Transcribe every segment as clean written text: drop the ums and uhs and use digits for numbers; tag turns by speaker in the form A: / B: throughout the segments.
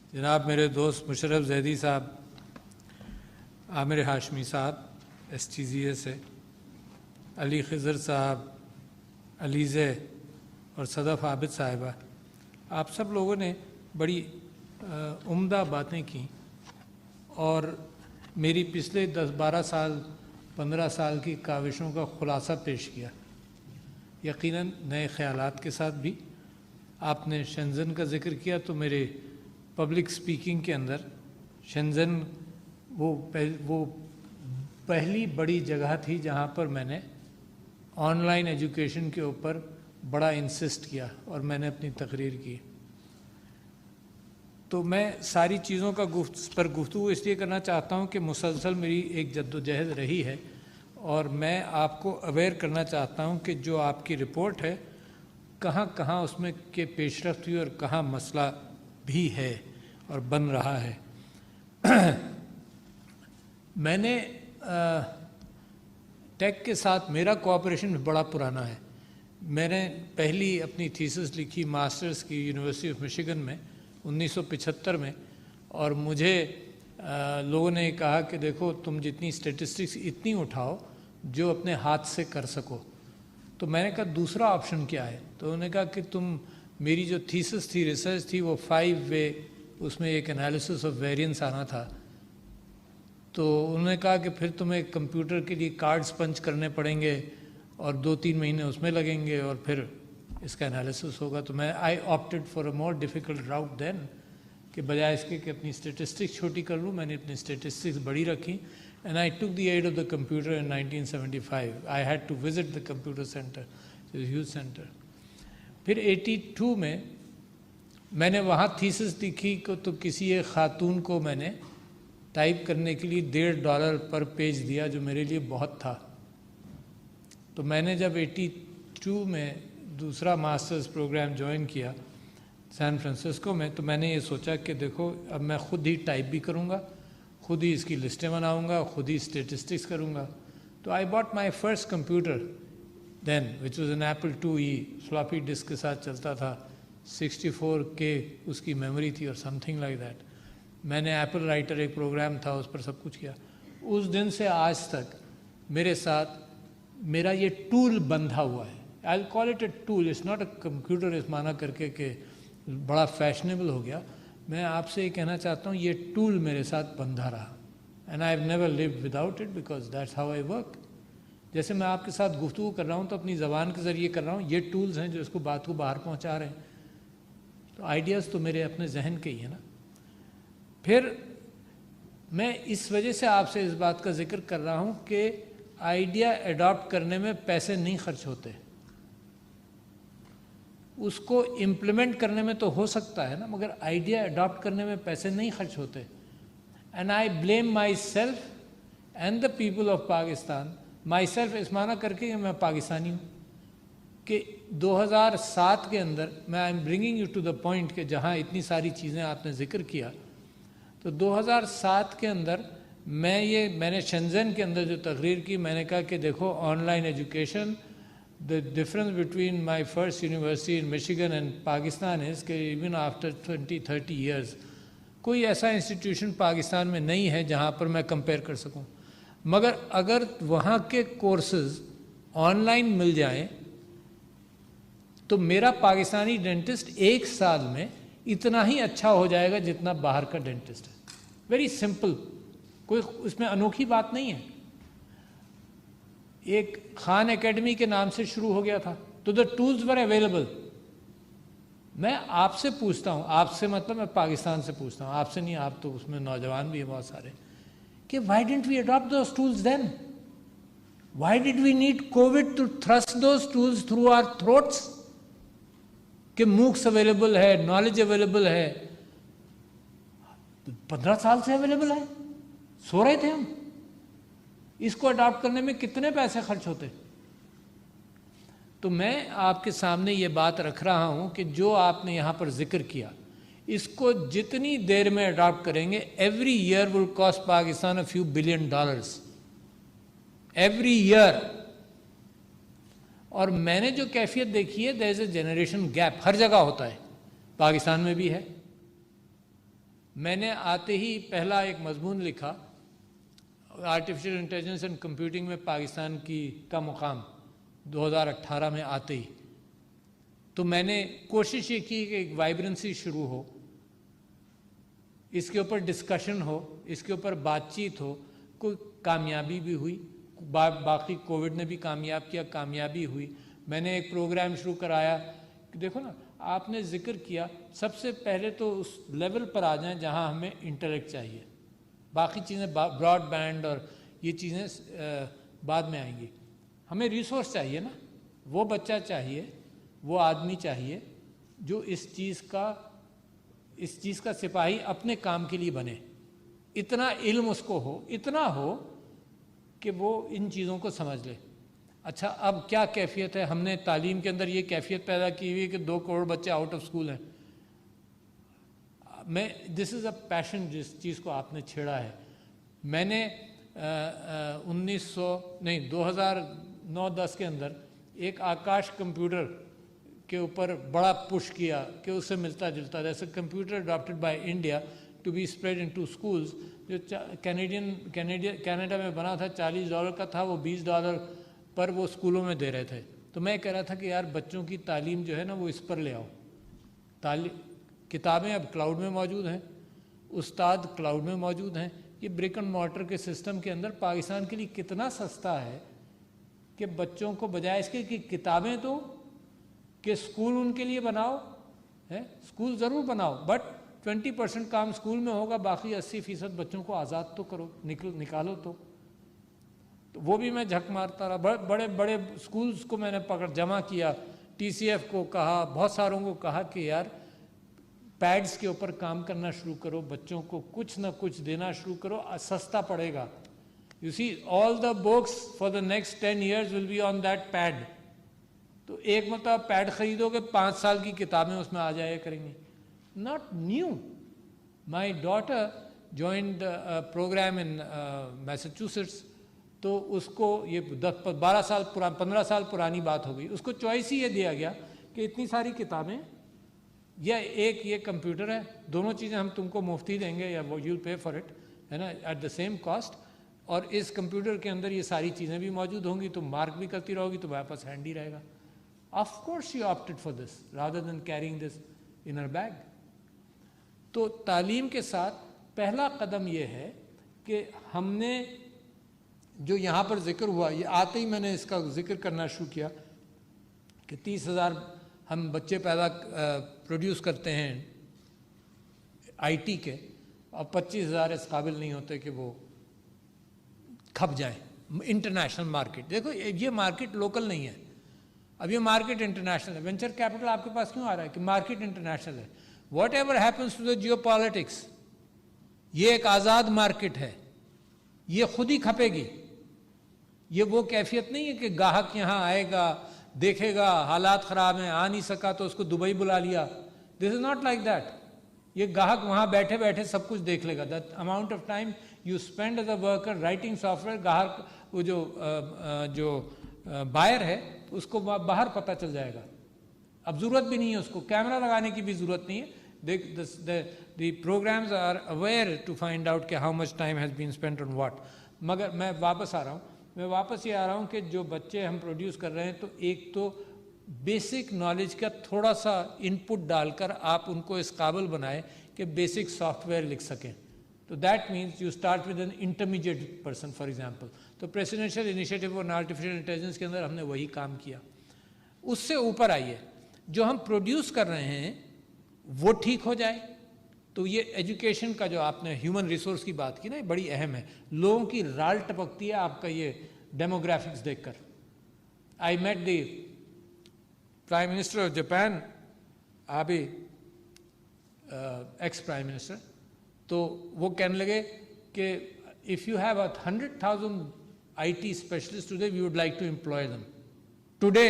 A: जनाब मेरे दोस्त मुशर्रफ जैदी साहब, आमिर हाशमी साहब STZA से, अली खिज़र साहब, अलीज़े और सदफ़ आबिद साहिबा, आप सब लोगों ने बड़ी उम्दा बातें की और मेरी पिछले 10-12 साल 15 साल की काविशों का ख़ुलासा पेश किया। यकीनन नए ख़यालात के साथ भी। आपने शेंज़न का ज़िक्र किया तो मेरे पब्लिक स्पीकिंग के अंदर शेंज़न वो पहली बड़ी जगह थी जहाँ पर मैंने ऑनलाइन एजुकेशन के ऊपर बड़ा इंसिस्ट किया और मैंने अपनी तकरीर की। तो मैं सारी चीज़ों का पर गुफ्तगू इसलिए करना चाहता हूँ कि मुसलसल मेरी एक जद्दोजहद रही है और मैं आपको अवेयर करना चाहता हूँ कि जो आपकी रिपोर्ट है कहाँ कहाँ उसमें के पेशरफ्त हुई और कहाँ मसला भी है और बन रहा है। मैंने टेक के साथ मेरा कोऑपरेशन बड़ा पुराना है। मैंने पहली अपनी थीसिस लिखी मास्टर्स की यूनिवर्सिटी ऑफ मिशिगन में 1975 में, और मुझे लोगों ने कहा कि देखो तुम जितनी स्टेटिस्टिक्स इतनी उठाओ जो अपने हाथ से कर सको। तो मैंने कहा दूसरा ऑप्शन क्या है? तो उन्होंने कहा कि तुम, मेरी जो थीसिस थी, रिसर्च थी, वो 5 वे, उसमें एक एनालिसिस ऑफ वेरिएंस आना था। तो उन्होंने कहा कि फिर तुम्हें कंप्यूटर के लिए कार्ड्स पंच करने पड़ेंगे और 2-3 महीने उसमें लगेंगे और फिर इसका एनालिसिस होगा। तो मैं I opted for a more difficult route then, कि बजाय इसके कि अपनी स्टेटिस्टिक्स छोटी कर लूँ, मैंने अपनी स्टेटिस्टिक्स बड़ी रखी। And I took the aid of the computer in 1975। I had to visit the computer centre, huge centre. फिर 82 में मैंने वहाँ थीसिस लिखी को, तो किसी एक खातून को मैंने टाइप करने के लिए $1.5 पर पेज दिया, जो मेरे लिए बहुत था। तो मैंने जब 82 में दूसरा मास्टर्स प्रोग्राम ज्वाइन किया सैन फ्रांसिस्को में, तो मैंने ये सोचा कि देखो अब मैं ख़ुद ही टाइप भी करूँगा, ख़ुद ही इसकी लिस्टें बनाऊँगा, ख़ुद ही स्टेटिस्टिक्स करूँगा। तो I bought my first computer then which was an Apple IIe, floppy disk के साथ चलता था, 64K उसकी मेमोरी थी और समथिंग लाइक दैट। मैंने एप्पल राइटर एक प्रोग्राम था, उस पर सब कुछ किया। उस दिन से आज तक मेरे साथ मेरा ये टूल बंधा हुआ है। I call it a tool, it's not a computer इस माना करके कि बड़ा फैशनेबल हो गया। मैं आपसे ये कहना चाहता हूँ ये टूल मेरे साथ बंधा रहा, and I have never lived without it, because that's how I work. जैसे मैं आपके साथ गुफ्तगू कर रहा हूँ तो अपनी ज़बान के ज़रिए कर रहा हूँ, ये टूल्स हैं जो इसको बात को बाहर पहुँचा रहे हैं। तो आइडियाज़ तो मेरे अपने जहन के ही है ना। फिर मैं इस वजह से आपसे इस बात का जिक्र कर रहा हूँ कि आइडिया एडॉप्ट करने में पैसे नहीं खर्च होते, उसको इम्प्लीमेंट करने में तो हो सकता है ना, मगर आइडिया एडॉप्ट करने में पैसे नहीं खर्च होते। And I blame my self and the people of Pakistan. My self इस माना करके कि मैं पाकिस्तानी हूँ, कि 2007 के अंदर मैं I am bringing you to the point कि जहाँ इतनी सारी चीज़ें आपने जिक्र किया, तो 2007 के अंदर मैंने शेंज़न के अंदर जो तकरीर की, मैंने कहा कि देखो online education, the difference between my first university in Michigan and Pakistan is कि इवन आफ्टर 20-30 ईयर्स कोई ऐसा इंस्टीट्यूशन पाकिस्तान में नहीं है जहाँ पर मैं कंपेयर कर सकूँ। मगर अगर वहाँ के कोर्सेज ऑनलाइन मिल जाएं तो मेरा पाकिस्तानी डेंटिस्ट 1 साल में इतना ही अच्छा हो जाएगा जितना बाहर का डेंटिस्ट है। वेरी सिंपल, कोई उसमें अनोखी बात नहीं है। एक खान एकेडमी के नाम से शुरू हो गया था, तो द टूल्स वर अवेलेबल। मैं आपसे पूछता हूँ, आपसे मतलब मैं पाकिस्तान से पूछता हूँ, आपसे नहीं, आप तो उसमें नौजवान भी हैं बहुत सारे, कि why didn't we adopt those tools then? Why did we need COVID to thrust those tools through our throats? कि मूक्स अवेलेबल है, नॉलेज अवेलेबल है, 15 साल से अवेलेबल है, सो रहे थे हम। इसको अडॉप्ट करने में कितने पैसे खर्च होते? तो मैं आपके सामने ये बात रख रहा हूँ कि जो आपने यहाँ पर जिक्र किया, इसको जितनी देर में अडॉप्ट करेंगे, every year will cost Pakistan a few billion dollars every year. और मैंने जो कैफियत देखी है, there is a generation gap, हर जगह होता है, पाकिस्तान में भी है। मैंने आते ही पहला एक मजमून लिखा, आर्टिफिशियल इंटेलिजेंस एंड कंप्यूटिंग में पाकिस्तान का मुकाम 2018 में आते ही। तो मैंने कोशिश ये की कि एक वाइब्रेंसी शुरू हो, इसके ऊपर डिस्कशन हो, इसके ऊपर बातचीत हो। कोई कामयाबी भी हुई, बाकी कोविड ने भी कामयाब किया, कामयाबी हुई। मैंने एक प्रोग्राम शुरू कराया कि देखो ना, आपने जिक्र किया, सबसे पहले तो उस लेवल पर आ जाएं जहां हमें इंटेलेक्ट चाहिए, बाकी चीज़ें ब्रॉडबैंड और ये चीज़ें बाद में आएंगी। हमें रिसोर्स चाहिए ना, वो बच्चा चाहिए, वो आदमी चाहिए जो इस चीज़ का सिपाही अपने काम के लिए बने। इतना इल्म उसको हो, इतना हो कि वो इन चीज़ों को समझ ले। अच्छा, अब क्या कैफियत है? हमने तालीम के अंदर ये कैफियत पैदा की हुई है कि 2 करोड़ बच्चे आउट ऑफ स्कूल हैं। दिस इज़ अ पैशन जिस चीज़ को आपने छेड़ा है। मैंने 2009-10 के अंदर एक आकाश कंप्यूटर के ऊपर बड़ा पुश किया कि उससे मिलता जुलता, जैसे computer adopted by India to be spread into schools, जो कनाडा में बना था, $40 का था, वो $20 पर वो स्कूलों में दे रहे थे। तो मैं कह रहा था कि यार बच्चों की तालीम जो है ना, वो इस पर ले आओ। किताबें अब क्लाउड में मौजूद हैं, उस्ताद क्लाउड में मौजूद हैं। ये ब्रिक एंड मॉर्टर के सिस्टम के अंदर पाकिस्तान के लिए कितना सस्ता है कि बच्चों को बजाय इसके कि किताबें दो, कि स्कूल उनके लिए बनाओ, है स्कूल ज़रूर बनाओ, बट 20% काम स्कूल में होगा, बाकी 80% बच्चों को आज़ाद तो करो, निकालो। तो वो भी मैं झक मारता रहा। बड़े बड़े स्कूल्स को मैंने जमा किया, TCF को कहा, बहुत सारों को कहा कि यार पैड्स के ऊपर काम करना शुरू करो, बच्चों को कुछ ना कुछ देना शुरू करो, सस्ता पड़ेगा। You see, all the books for the next 10 years will be on that pad. तो एक मतलब पैड खरीदोगे, 5 साल की किताबें उसमें आ जाया करेंगी। Not new. My daughter joined program in Massachusetts, तो उसको ये 12 साल 15 साल पुरानी बात हो गई। उसको चॉइस ही ये दिया गया कि इतनी सारी किताबें या एक ये कंप्यूटर है, दोनों चीज़ें हम तुमको मुफ्ती देंगे या वो यूल पे फॉर इट, है ना, एट द सेम कॉस्ट। और इस कंप्यूटर के अंदर ये सारी चीज़ें भी मौजूद होंगी, तुम मार्क भी करती रहोगी, तुम्हारे पास हैंडी रहेगा। Of course she opted for this rather than carrying this in her bag. तो तालीम के साथ पहला कदम ये है कि हमने जो यहाँ पर जिक्र हुआ, ये आते ही मैंने इसका जिक्र करना शुरू किया कि 30,000 हम बच्चे प्रोड्यूस करते हैं IT के, और 25,000 इस काबिल नहीं होते कि वो खप जाए इंटरनेशनल मार्केट। देखो ये मार्केट लोकल नहीं है, अब ये मार्केट इंटरनेशनल है। वेंचर कैपिटल आपके पास क्यों आ रहा है कि मार्केट इंटरनेशनल है। What happens to the geopolitics, ये एक आज़ाद मार्केट है, ये खुद ही खपेगी। ये वो कैफियत नहीं है कि गाहक यहाँ आएगा, देखेगा हालात ख़राब हैं, आ नहीं सका तो उसको दुबई बुला लिया। This is not like that. ये ग्राहक वहाँ बैठे बैठे सब कुछ देख लेगा। That amount of time you spend as a worker writing software, ग्राहक वो जो बायर है उसको बाहर पता चल जाएगा। अब ज़रूरत भी नहीं है उसको कैमरा लगाने की भी ज़रूरत नहीं है। The programs are aware to find out कि how much time has been spent on what। मगर मैं वापस ये आ रहा हूँ कि जो बच्चे हम प्रोड्यूस कर रहे हैं, तो एक तो बेसिक नॉलेज का थोड़ा सा इनपुट डालकर आप उनको इस काबिल बनाए कि बेसिक सॉफ्टवेयर लिख सकें। तो that means you start with an intermediate person for example. तो presidential initiative on artificial intelligence के अंदर हमने वही काम किया। उससे ऊपर आइए, जो हम प्रोड्यूस कर रहे हैं वो ठीक हो जाए। तो ये एजुकेशन का जो आपने ह्यूमन रिसोर्स की बात की ना, बड़ी अहम है। लोगों की राल टपकती है आपका ये डेमोग्राफिक्स देखकर। I met the prime minister of Japan, Abe ex prime minister, तो वो कहने लगे कि if you have 100,000 IT specialist today we would like to employ them today.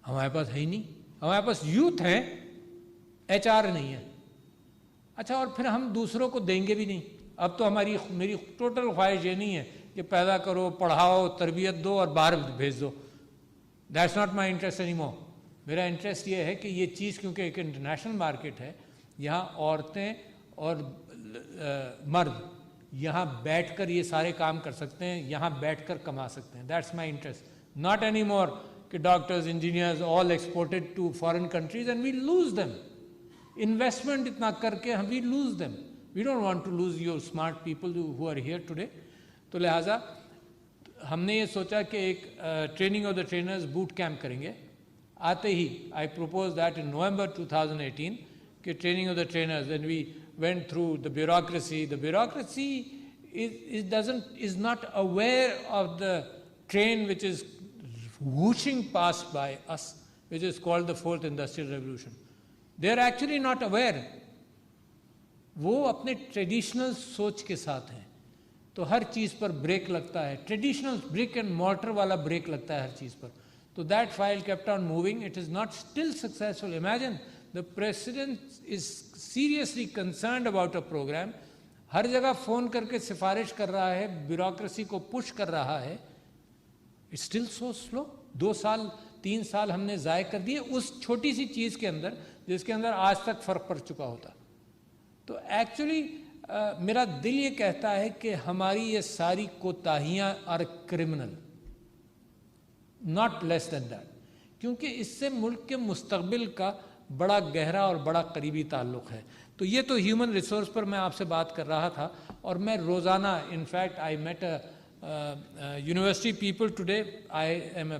A: हमारे पास है ही नहीं, हमारे पास यूथ है, HR नहीं है। अच्छा, और फिर हम दूसरों को देंगे भी नहीं। अब तो मेरी टोटल ख्वाहिश ये नहीं है कि पैदा करो, पढ़ाओ, तरबियत दो और बाहर भेज दो। That's not my interest any more. मेरा इंटरेस्ट ये है कि ये चीज़, क्योंकि एक इंटरनेशनल मार्केट है, यहाँ औरतें और मर्द यहाँ बैठकर ये सारे काम कर सकते हैं, यहाँ बैठकर कमा सकते हैं। That's my interest, not any more कि doctors engineers all exported to foreign countries and we lose them. Investment इतना करके हम we lose them, we don't want to lose your smart people who are here today. तो लिहाजा हमने ये सोचा कि एक training of the trainers boot camp करेंगे। आते ही I propose that in November 2018 कि training of the trainers, and we went through the bureaucracy. The bureaucracy is not aware of the train which is whooshing past by us, which is called the fourth industrial revolution. They are actually not aware. वो अपने traditional सोच के साथ हैं, तो हर चीज़ पर break लगता है, ट्रेडिशनल ब्रिक एंड मॉर्टर वाला ब्रेक लगता है हर चीज़ पर। तो that file kept on moving. It is not still successful. Imagine the president is seriously concerned about a program, हर जगह फ़ोन करके सिफारिश कर रहा है, ब्यूरोक्रेसी को पुश कर रहा है, इट्स स्टिल सो स्लो। 2 साल 3 साल हमने ज़ाय कर दिए उस छोटी सी चीज़ के अंदर जिसके अंदर आज तक फ़र्क पड़ चुका होता। तो एक्चुअली मेरा दिल ये कहता है कि हमारी ये सारी कोताहियाँ are criminal, not less than that, क्योंकि इससे मुल्क के मुस्तकबिल का बड़ा गहरा और बड़ा करीबी ताल्लुक़ है। तो ये तो ह्यूमन रिसोर्स पर मैं आपसे बात कर रहा था, और मैं रोज़ाना, in fact I met university people today, I am a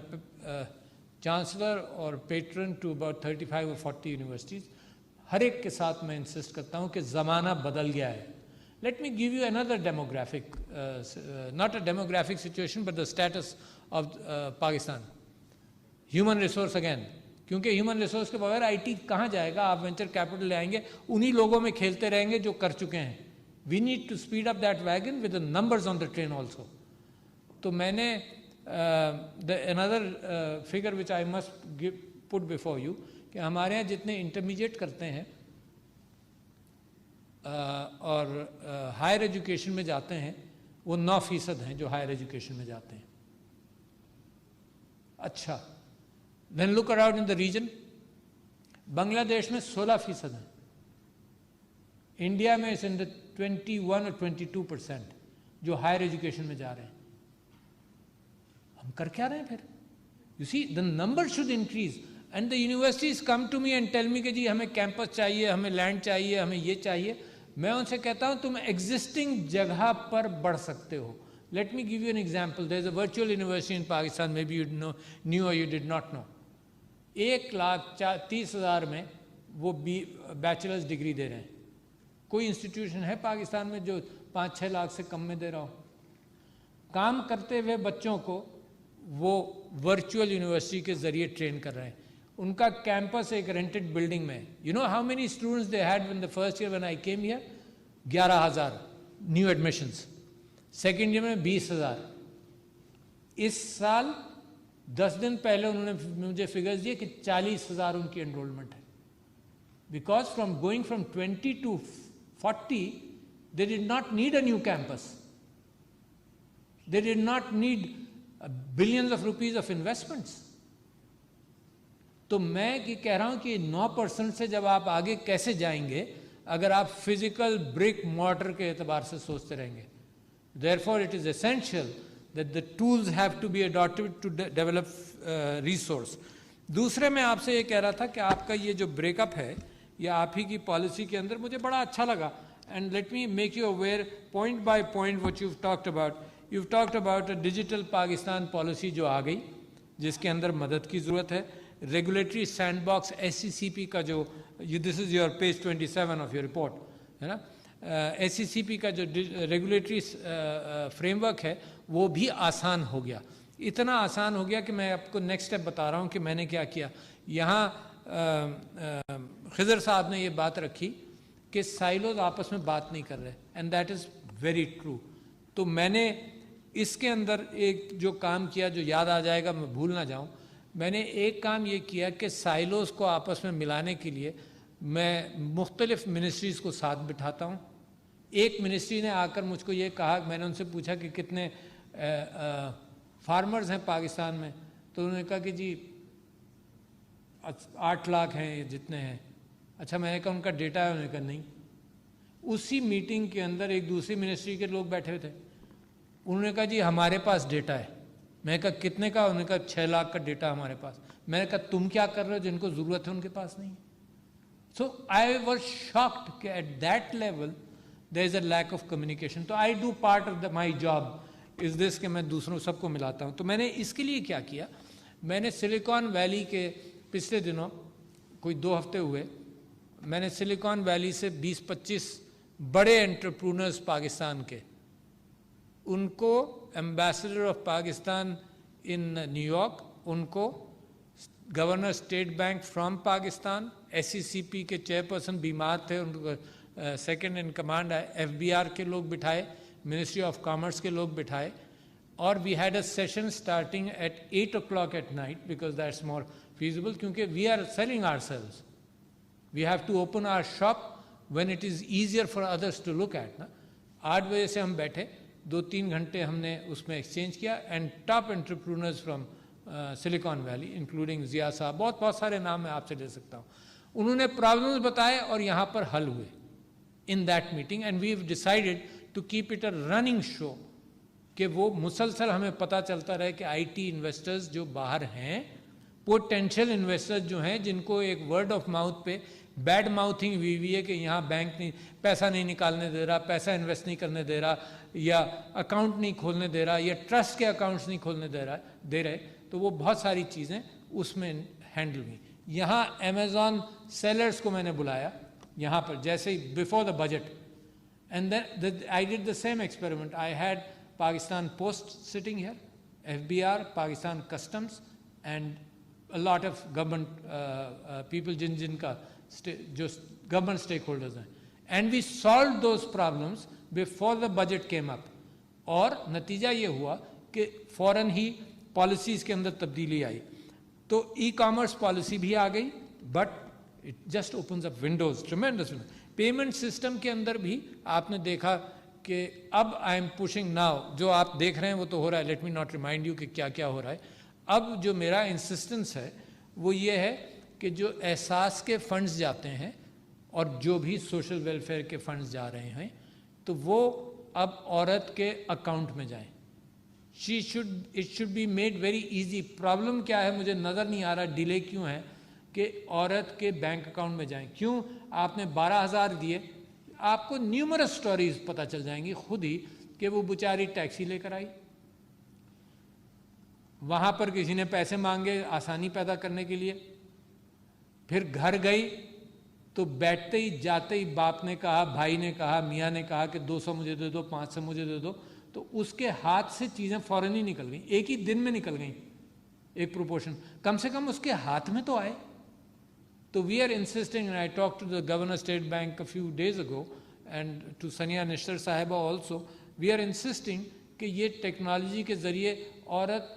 A: chancellor और पेट्रन टू अबाउट 35 और 40 यूनिवर्सिटीज़। हर एक के साथ मैं इंसिस्ट करता हूँ कि ज़माना बदल गया है। Let me give you another demographic, not a demographic situation but the status of Pakistan. Human resource again, क्योंकि ह्यूमन रिसोर्स के बगैर आईटी कहाँ जाएगा? आप वेंचर कैपिटल ले आएंगे, उन्हीं लोगों में खेलते रहेंगे जो कर चुके हैं। We need to speed up that wagon with the numbers on the train also. तो मैंने another figure which I must put before you कि हमारे यहाँ जितने इंटरमीडिएट करते हैं और हायर एजुकेशन में जाते हैं, वो 9% हैं जो हायर एजुकेशन में जाते हैं। अच्छा, Then look around in the region, Bangladesh में 16% है, इंडिया में इस इन द 21 और 22% जो हायर एजुकेशन में जा रहे हैं। हम कर क्या रहे हैं फिर? You see the number should increase and the universities come to me and tell me कि जी हमें कैंपस चाहिए, हमें लैंड चाहिए, हमें ये चाहिए। मैं उनसे कहता हूँ तुम एग्जिस्टिंग जगह पर बढ़ सकते हो। Let me give you an example. There is a virtual university in Pakistan, maybe you knew or you did not know. 1,30,000 में वो बैचलर्स डिग्री दे रहे हैं। कोई इंस्टीट्यूशन है पाकिस्तान में जो 5-6 लाख से कम में दे रहा हो? काम करते हुए बच्चों को वो वर्चुअल यूनिवर्सिटी के ज़रिए ट्रेन कर रहे हैं। उनका कैंपस एक रेंटेड बिल्डिंग में। You know how many students they had when the first year when I came here? 11,000 new admissions. Second year में 20,000। इस साल 10 दिन पहले उन्होंने मुझे फिगर्स दिए कि 40,000 उनकी एनरोलमेंट है। Because from going from 20 to 40 they did not need a new campus, they did not need billions of rupees of investments. तो मैं ये कह रहा हूं कि 9% से जब आप आगे कैसे जाएंगे अगर आप फिजिकल ब्रिक मॉर्टर के एतबार से सोचते रहेंगे। Therefore, it is essential that the tools have to be adopted to develop resource. दूसरे मैं आपसे ये कह रहा था कि आपका ये जो ब्रेकअप है या आप ही की पॉलिसी के अंदर मुझे बड़ा अच्छा लगा। And let me make you aware point by point what you've talked about. You've talked about a digital Pakistan policy जो आ गई जिसके अंदर मदद की ज़रूरत है। रेगुलेटरी सैंडबॉक्स SCCP का जो this is your page 27 of your report है ना, SCCP का जो रेगुलेटरी फ्रेमवर्क है वो भी आसान हो गया। इतना आसान हो गया कि मैं आपको नेक्स्ट स्टेप बता रहा हूँ कि मैंने क्या किया। यहाँ खिज़र साहब ने ये बात रखी कि साइलोज आपस में बात नहीं कर रहे, and that is very true. तो मैंने इसके अंदर एक जो काम किया जो याद आ जाएगा, मैं भूल ना जाऊँ, मैंने एक काम ये किया कि साइलोज को आपस में मिलाने के लिए मैं मुख्तलिफ मिनिस्ट्रीज़ को साथ बिठाता हूँ। एक मिनिस्ट्री ने आकर मुझको ये कहा, मैंने उनसे पूछा कि कितने फार्मर्स हैं पाकिस्तान में, तो उन्होंने कहा कि जी 8 लाख हैं जितने हैं। अच्छा, मैंने कहा उनका डेटा है? उन्होंने कहा नहीं। उसी मीटिंग के अंदर एक दूसरी मिनिस्ट्री के लोग बैठे हुए थे, उन्होंने कहा जी हमारे पास डेटा है। मैंने कहा कितने का? उन्होंने कहा 6 लाख का डेटा हमारे पास। मैंने कहा तुम क्या कर रहे हो, जिनको ज़रूरत है उनके पास नहीं है। सो आई वॉज शॉक्ड कि at that level there is a lack of communication. तो I do part of my job is this कि मैं दूसरों सबको मिलाता हूँ। तो मैंने इसके लिए क्या किया, मैंने सिलिकॉन वैली के पिछले दिनों कोई 2 हफ्ते हुए, मैंने सिलिकॉन वैली से 20-25 बड़े एंटरप्रूनर्स पाकिस्तान के, उनको एम्बेसडर ऑफ पाकिस्तान इन न्यूयॉर्क, York governor State Bank from Pakistan, SECP के चेयरपर्सन बीमार थे, उनको सेकंड इन कमांड आए, FBR के लोग बिठाए, मिनिस्ट्री ऑफ कॉमर्स के लोग बिठाए, और we had a session starting at 8 o'clock at night because that's more feasible, क्योंकि we are selling ourselves. We have to open our shop when it is easier for others to look at ना। 8 बजे से हम बैठे, 2-3 घंटे हमने उसमें exchange किया, and top entrepreneurs from Silicon Valley including Zia साहब, बहुत सारे नाम मैं आपसे ले सकता हूँ, उन्होंने प्रॉब्लम्स बताए और यहाँ पर हल हुए in that meeting. And we have decided to keep it a running show, कि वो मुसलसल हमें पता चलता रहे कि IT इन्वेस्टर्स जो बाहर हैं, पोटेंशियल इन्वेस्टर्स जो हैं, जिनको एक वर्ड ऑफ माउथ पे बैड माउथिंग हुई है कि यहाँ बैंक नहीं पैसा नहीं निकालने दे रहा, पैसा इन्वेस्ट नहीं करने दे रहा, या अकाउंट नहीं खोलने दे रहा, या ट्रस्ट के अकाउंट्स नहीं खोलने दे रहे, तो वो बहुत सारी चीज़ें उसमें हैंडल हुई। यहाँ अमेज़ॉन सेलर्स को मैंने बुलाया यहाँ पर, जैसे ही before the budget, and then I did the same experiment. I had Pakistan Post sitting here, FBR, Pakistan Customs, and a lot of government people जिनका जो government stakeholders हैं, and we solved those problems before the budget came up। और नतीजा ये हुआ कि फ़ौरन ही policies के अंदर तब्दीली आई। तो E-commerce पॉलिसी भी आ गई, but it just opens up Windows, ट्रेमेंडस। Payment system के अंदर भी आपने देखा कि अब आई एम पुशिंग नाउ, जो आप देख रहे हैं वो तो हो रहा है, let me not remind you कि क्या क्या हो रहा है। अब जो मेरा इंसिस्टेंस है वो ये है कि जो एहसास के फंड्स जाते हैं और जो भी सोशल वेलफेयर के फंड्स जा रहे हैं, तो वो अब औरत के अकाउंट में जाएं। It should be made very easy. Problem क्या है मुझे नज़र नहीं आ रहा, डिले क्यों है कि औरत के बैंक अकाउंट में जाएं। क्यों? आपने 12,000 दिए, आपको न्यूमरस स्टोरीज पता चल जाएंगी खुद ही कि वो बेचारी टैक्सी लेकर आई, वहां पर किसी ने पैसे मांगे आसानी पैदा करने के लिए, फिर घर गई तो बैठते ही जाते ही बाप ने कहा, भाई ने कहा, मियाँ ने कहा कि 200 मुझे दे दो, 500 मुझे दे दो, तो उसके हाथ से चीज़ें फ़ौरन ही निकल गई, एक ही दिन में निकल गई एक प्रोपोर्शन, कम से कम उसके हाथ में तो आए। So we are insisting, and I talked to the Governor State Bank a few days ago, and to Sania Nishtar Sahiba also, we are insisting कि ये टेक्नोलॉजी के ज़रिए औरत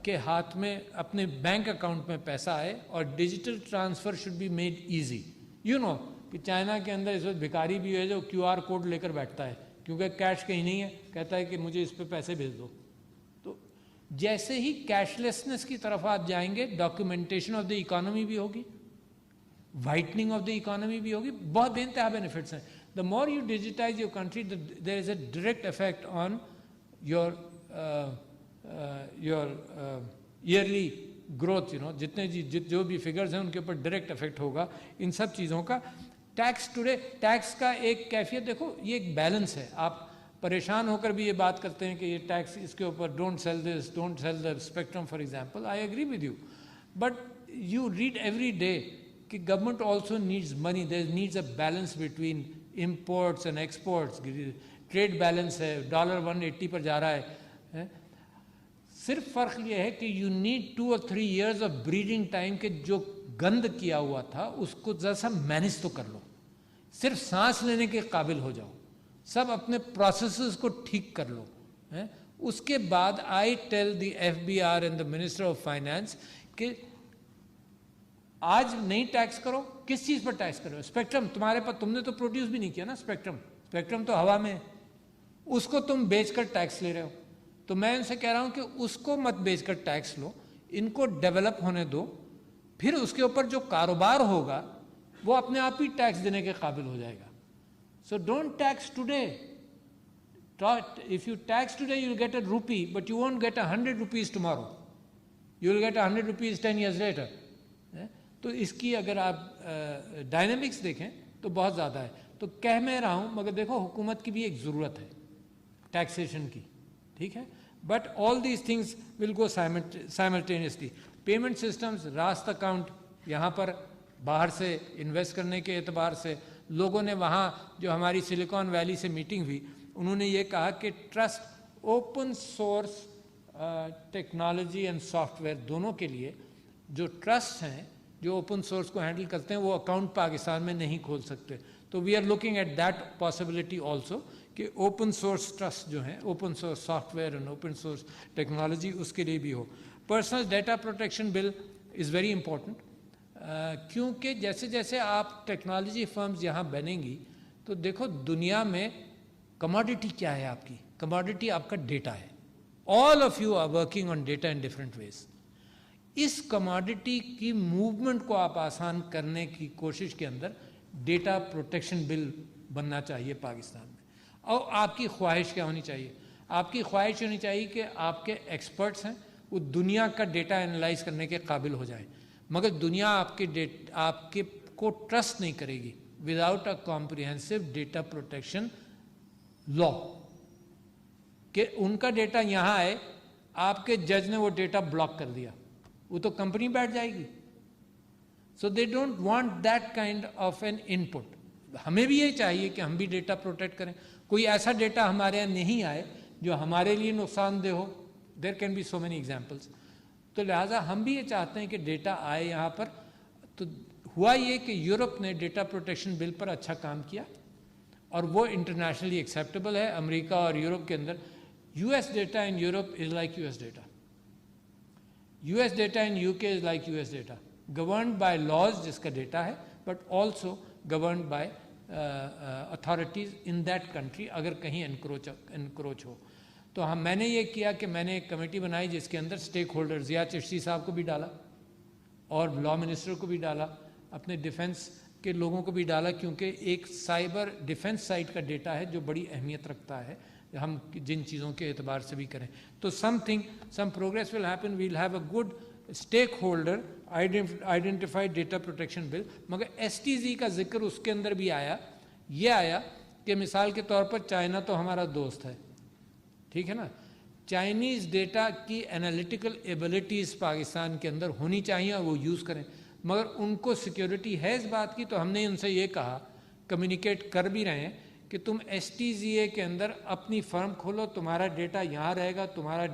A: के हाथ में अपने बैंक अकाउंट में पैसा आए, और digital transfer should be made easy. You know कि चाइना के अंदर इस वक्त भिखारी भी है जो QR कोड लेकर बैठता है, क्योंकि कैश कहीं नहीं है, कहता है कि मुझे इस पे पैसे भेज दो। तो जैसे ही कैशलेसनेस की तरफ आप जाएंगे, डॉक्यूमेंटेशन ऑफ द इकोनॉमी भी होगी, वाइटनिंग ऑफ द इकोनॉमी भी होगी, बहुत बेनतहा बेनिफिट्स हैं। The more you digitize your country, there is a direct effect on your yearly growth. You know जितने जो भी फिगर्स हैं उनके ऊपर डायरेक्ट इफेक्ट होगा इन सब चीज़ों का। टैक्स टुडे, टैक्स का एक कैफियत देखो, ये एक बैलेंस है। आप परेशान होकर भी ये बात करते हैं कि ये टैक्स इसके ऊपर, don't sell this, don't sell the spectrum for example, I agree with you, but you read every day कि government also needs money, there needs a balance between imports and exports. Trade balance है, dollar 180 पर जा रहा है। सिर्फ फ़र्क ये है कि you need 2 or 3 years of breeding time के जो गंद किया हुआ था उसको जरा सा मैनेज तो कर लो, सिर्फ सांस लेने के काबिल हो जाओ, सब अपने प्रोसेसेस को ठीक कर लो है? उसके बाद I tell the FBR and the minister of finance कि आज नहीं टैक्स करो, किस चीज़ पर टैक्स करो? स्पेक्ट्रम तुम्हारे पास, तुमने तो प्रोड्यूस भी नहीं किया ना स्पेक्ट्रम, स्पेक्ट्रम तो हवा में है, उसको तुम बेचकर टैक्स ले रहे हो। तो मैं उनसे कह रहा हूं कि उसको मत बेचकर टैक्स लो, इनको डेवलप होने दो, फिर उसके ऊपर जो कारोबार होगा वो अपने आप ही टैक्स देने के काबिल हो जाएगा। So don't tax today. If you tax today you will get a rupee, but you won't get 100 rupees tomorrow, you will get 100 rupees 10 years later। तो इसकी अगर आप डायनेमिक्स देखें तो बहुत ज़्यादा है। तो कह मैं रहा हूँ, मगर देखो हुकूमत की भी एक ज़रूरत है टैक्सेशन की, ठीक है, but all these things will go simultaneously. Payment systems, रास्त अकाउंट, यहाँ पर बाहर से इन्वेस्ट करने के एतबार से लोगों ने वहाँ जो हमारी सिलिकॉन वैली से मीटिंग हुई, उन्होंने ये कहा कि trust open source technology and software दोनों के लिए जो ट्रस्ट हैं जो ओपन सोर्स को हैंडल करते हैं वो अकाउंट पाकिस्तान में नहीं खोल सकते। तो we are looking at that possibility also कि ओपन सोर्स ट्रस्ट जो है, open source software and open source technology, उसके लिए भी हो। Personal data protection bill is very important, क्योंकि जैसे जैसे आप टेक्नोलॉजी फर्म्स यहाँ बनेंगी तो देखो दुनिया में कमोडिटी क्या है आपकी, कमोडिटी आपका डेटा है। All of you are working on data in different ways. इस कमोडिटी की मूवमेंट को आप आसान करने की कोशिश के अंदर डेटा प्रोटेक्शन बिल बनना चाहिए पाकिस्तान में। और आपकी ख्वाहिश क्या होनी चाहिए? आपकी ख्वाहिश होनी चाहिए कि आपके एक्सपर्ट्स हैं वो दुनिया का डेटा एनालाइज करने के काबिल हो जाए, मगर दुनिया आपके को ट्रस्ट नहीं करेगी without a comprehensive data protection law, कि उनका डेटा यहाँ आए, आपके जज ने वो डेटा ब्लॉक कर दिया, वो तो कंपनी बैठ जाएगी। So they don't want that kind of an input. हमें भी ये चाहिए कि हम भी डेटा प्रोटेक्ट करें, कोई ऐसा डेटा हमारे यहाँ नहीं आए जो हमारे लिए नुकसानदेह हो। There can be so many examples. तो लिहाजा हम भी ये चाहते हैं कि डेटा आए यहाँ पर। तो हुआ ये कि यूरोप ने डेटा प्रोटेक्शन बिल पर अच्छा काम किया और वो इंटरनेशनली एक्सेप्टेबल है। अमेरिका और यूरोप के अंदर US data in Europe is like US data. US data in UK is like US data, governed by laws जिसका डेटा है, but also governed by authorities in that country अगर कहीं encroach हो। तो मैंने ये किया कि मैंने एक कमेटी बनाई जिसके अंदर स्टेक होल्डर्स, ज़िया चिश्ती साहब को भी डाला और लॉ मिनिस्टर को भी डाला, अपने डिफेंस के लोगों को भी डाला, क्योंकि एक साइबर डिफेंस साइट का डेटा है जो बड़ी अहमियत रखता है हम जिन चीज़ों के एतबार से भी करें। तो some progress will happen, we will have a good stakeholder identified data protection bill. मगर STZ का जिक्र उसके अंदर भी आया, ये आया कि मिसाल के तौर पर चाइना तो हमारा दोस्त है, ठीक है ना, चाइनीज़ डेटा की एनालिटिकल एबिलिटीज़ पाकिस्तान के अंदर होनी चाहिए और वो यूज़ करें, मगर उनको सिक्योरिटी है इस बात की। तो हमने उनसे ये कहा, कम्युनिकेट कर भी रहे हैं कि तुम STZA के अंदर अपनी फर्म खोलो, तुम्हारा डेटा यहाँ रहेगा, तुम्हारा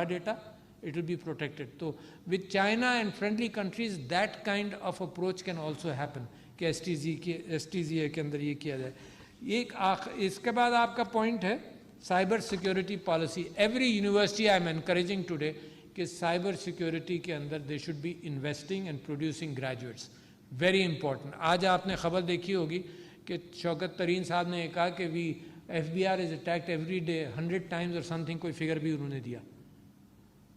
A: data it will be protected. तो with China and friendly countries that kind of approach can also happen कि STZA के अंदर ये किया जाए। इसके बाद आपका पॉइंट है cyber security policy. Every university I am encouraging today कि साइबर सिक्योरिटी के अंदर they should be investing and producing graduates, very important. आज आपने खबर देखी होगी कि शौकत तरीन साहब ने कहा कि FBI is attacked every day 100 times और समथिंग, कोई फिगर भी उन्होंने दिया।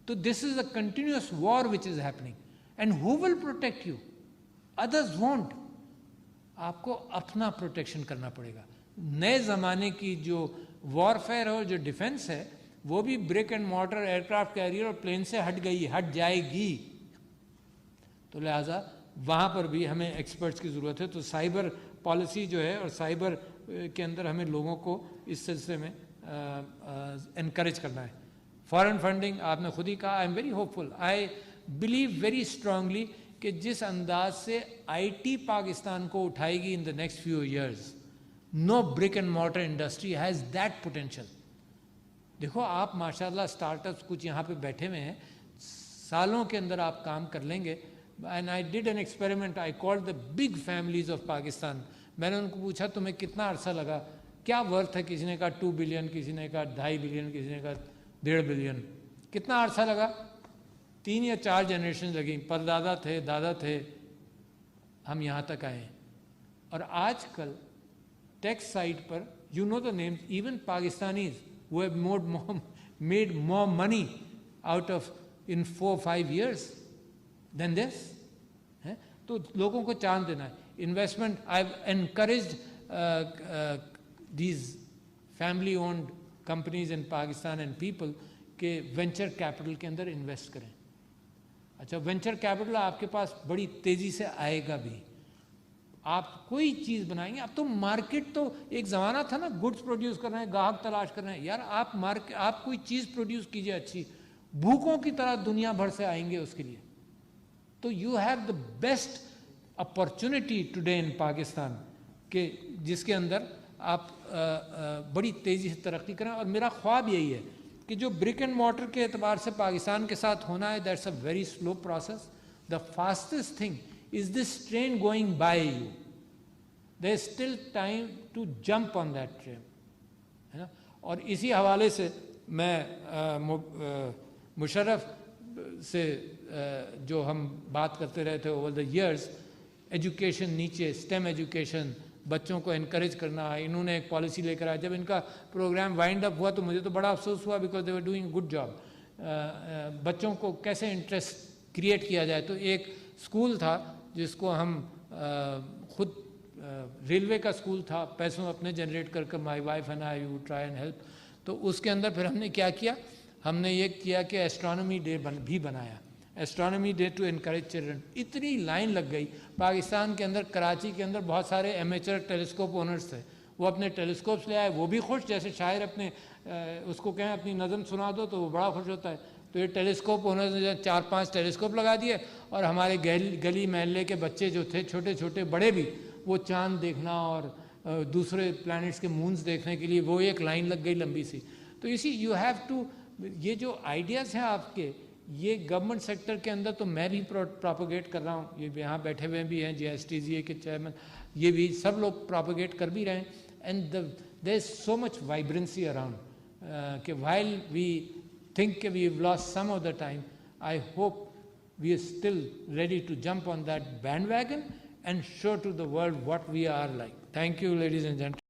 A: तो this is a continuous war which is happening and who will protect you? Others want. आपको अपना प्रोटेक्शन करना पड़ेगा। नए ज़माने की जो वॉरफेयर और जो डिफेंस है वो भी brick and mortar, aircraft carrier और प्लेन से हट जाएगी। तो लिहाजा वहाँ पर भी हमें एक्सपर्ट्स की ज़रूरत है। तो साइबर पॉलिसी जो है और साइबर के अंदर हमें लोगों को इस सिलसिले में इनकरेज करना है। फॉरेन फंडिंग आपने खुद ही कहा, I am very hopeful, I believe very strongly कि जिस अंदाज से IT पाकिस्तान को उठाएगी in the next few years, no brick and mortar industry has that potential. देखो आप माशाल्लाह स्टार्टअप्स कुछ यहाँ पे बैठे हुए हैं, सालों के अंदर आप काम कर लेंगे। And I did an experiment, I called the big families of Pakistan. मैंने उनको पूछा तुम्हें कितना अरसा लगा, क्या वर्थ है? किसी ने कहा 2 बिलियन, किसी ने कहा 2.5 बिलियन, किसी ने कहा 1.5 बिलियन। कितना अरसा लगा? 3 या 4 जनरेशन लगी, परदादा थे, दादा थे, हम यहाँ तक आए। और आजकल टेक साइट पर you know the names, even Pakistanis who have made more money out of in 4-5 years than this है। तो लोगों को चांस देना है। investment. I've encouraged these family-owned companies in Pakistan and people के वेंचर कैपिटल के अंदर इन्वेस्ट करें. अच्छा, वेंचर कैपिटल आपके पास बड़ी तेज़ी से आएगा भी. आप कोई चीज़ बनाएंगे, अब तो मार्केट, तो एक ज़माना था ना गुड्स प्रोड्यूस कर रहे हैं, ग्राहक तलाश कर रहे हैं. यार आप कोई चीज़ प्रोड्यूस कीजिए अच्छी, भूखों की तरह दुनिया भर से आएंगे उसके लिए. तो you have the best opportunity today in Pakistan के जिसके अंदर आप बड़ी तेज़ी से तरक्की करें. और मेरा ख्वाब यही है कि जो ब्रिक एंड मॉर्टर के एतबार से पाकिस्तान के साथ होना है, that's a very slow process. The fastest thing is this train going by you. There is still time to jump on that train, है ना. और इसी हवाले से मैं मुशर्रफ से जो हम बात करते रहे थे ओवर द ईयर्स, एजुकेशन नीचे, स्टेम एजुकेशन, बच्चों को इनकरेज करना, इन्होंने एक पॉलिसी लेकर आया. जब इनका प्रोग्राम वाइंड अप हुआ तो मुझे तो बड़ा अफसोस हुआ, because they were doing good job. बच्चों को कैसे इंटरेस्ट क्रिएट किया जाए. तो एक स्कूल था जिसको हम खुद, रेलवे का स्कूल था, पैसों अपने जनरेट करके my wife and I would try and help. तो उसके अंदर फिर हमने क्या किया, हमने ये किया कि एस्ट्रोनॉमी डे भी बनाया. Astronomy day to encourage children. इतनी लाइन लग गई पाकिस्तान के अंदर, कराची के अंदर बहुत सारे एमेचर टेलीस्कोप ओनर्स थे. वो अपने टेलीस्कोप्स ले आए, वो भी खुश, जैसे शायर अपने उसको कहें अपनी नज़म सुना दो तो वो बड़ा खुश होता है. तो ये टेलीस्कोप ओनर्स ने 4-5 टेलीस्कोप लगा दिए, और हमारे गली महल्ले के बच्चे जो थे, छोटे छोटे बड़े भी, वो चांद देखना और दूसरे प्लैनेट्स के मून्स देखने के लिए वो एक लाइन लग गई लंबी सी. तो इसी यू हैव टू, ये जो आइडियाज़ हैं आपके, ये गवर्नमेंट सेक्टर के अंदर तो मैं भी प्रोपोगेट कर रहा हूँ, ये यहाँ बैठे हुए भी हैं JSTCA के चेयरमैन, ये भी सब लोग प्रोपोगेट कर भी रहे हैं. And there is so much vibrancy around कि while we think we have lost some of the time, I hope we are still ready to jump on that bandwagon and show to the world what we are like. Thank you, ladies and gentlemen.